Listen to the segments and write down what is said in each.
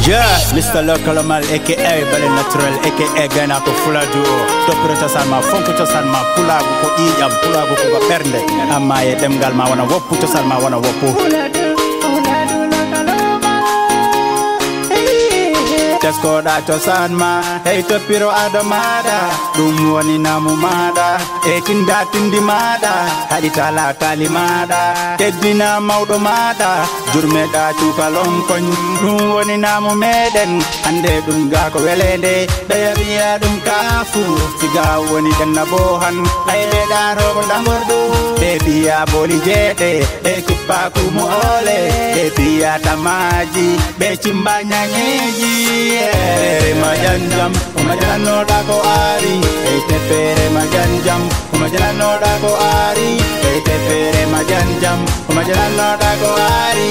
Yeah, Mr. Local Mal, aka Bale Natural, aka Gana ko Fuladu. Topiro cosaan ma fonko cosaan ma pulago ko ƴiƴam pulago ko ɓernde amma e ɗemgal ma wona woppu cosaan ma wona woppu. Teskoɗa cosaan ma hey toppiro ado maɗa ɗum woni namu maɗa e tinda tindi maɗa haɗitala tali maɗa teddina mawɗo maɗa jurmeɗa cukalon koñ ɗum woni namu meɗen hande ɗum ga ko welede ɓeya wiya ɗum kafu siga woni ɗenna bo han ayɓeɗa rogo damborɗu ɓe biya boli jeeɗe ɓe kuppaku mo ole ɓe biya tamaji ɓe cimba ñañeji Pere majanjam, kumajano da ko ari. Ete pere majanjam, kumajano da ko ari. Ete pere majanjam, kumajano da ko ari.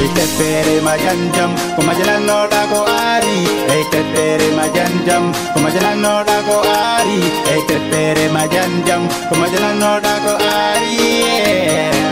Ete pere majanjam, kumajano da ko ari. Ete pere majanjam, kumajano da ko ari. Ete pere majanjam, kumajano da ko ari.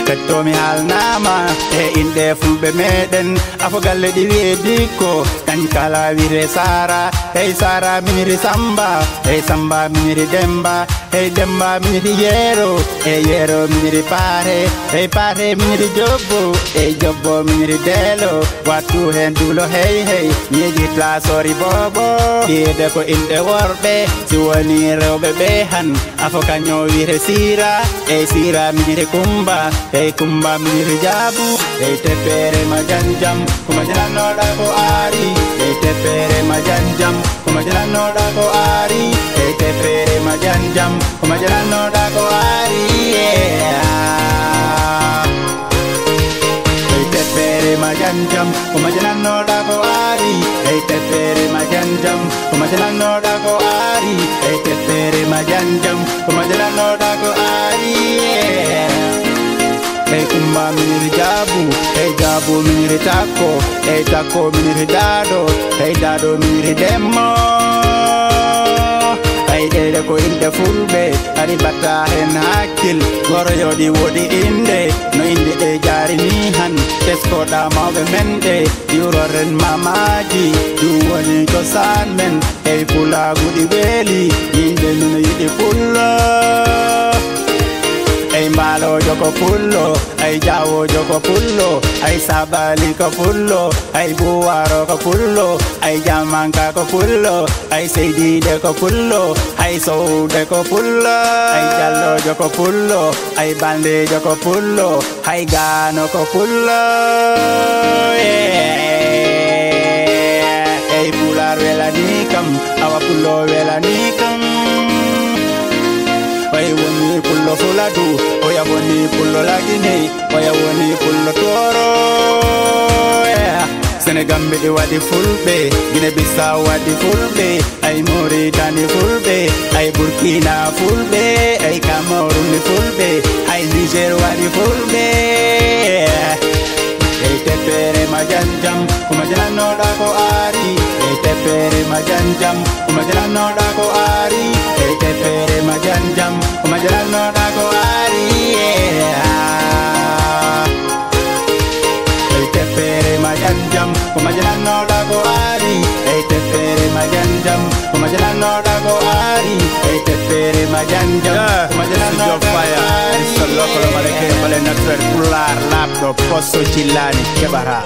Kettomi halnama e inde fulɓe meɗen afogalle ɗi wiye dikko kañ kala wire sara hey sara miniri samba hey samba miniri demba hey demba miniri yero hey yero miniri paare hey paare miniri jobbo hey jobbo miniri delo wattu hen duulo hey hey ñeƴitla sori bobo ɗiide ko inde worɓe si woni rewɓe ɓe han afo kaño wire sira hey sira miniri kumba hey kumba miniri jabu hey teppere majanjam kumajanoɗa ko ari hey teppere majanjam kumajanoɗa ko ari hey teppere majanjam kumajanoɗa ko ari hey teppere majanjam kumajanoɗa ko ari hey teppere majanjam kumajanoɗa ko ari hey teppere majanjam kumajanoɗa ko ari hey kumba miniri jabu hey jabu miniri takko hey takko miniri dado hey dado miniri demmo hey ɗeɗe ko inde fulɓe ani batta hen hakkil goro yoɗi woɗi inde no inde ɗe jarini han teskoɗa mawɓe men ɗe yuroren mamaji ɗum woni cosaan men hey pulaguɗi weeli yimɓe nuno yiɗi pullo ay mbalojo ko pullo ay jawojo ko pullo ay sabali ko pullo ay buwaro ko pullo ay jamanka ko pullo ay seydide ko pullo ay sowde ko pullo ay jallojo ko pullo ay bandejo ko pullo ay gano ko pullo ay pular welani kam awa pullo welani kam Oya woni pullo fuladu, oya woni pullo lagine, oya woni pullo toro. Senegal mbiɗi waɗi fulɓe, Guinea Bissau waɗi fulɓe, ay Mauritanie fulɓe, ay Burkina fulɓe, ay Cameroun fulɓe, ay Niger waɗi fulɓe. Hey teppere majanjam, kumajanoɗa ko ari. Hey teppere majanjam, kumajanoɗa ko ari. Hey teppere majanjam, kumajanoɗa ko ari. Hey teppere majanjam, kumajanoɗa ko ari. Hey teppere majanjam, kumajanoɗa ko ari. Hey teppere majanjam, kumajanoɗa ko ari. Mr. Local Mal, aka Bale Natural, pular laptop, posso chillani, kebara.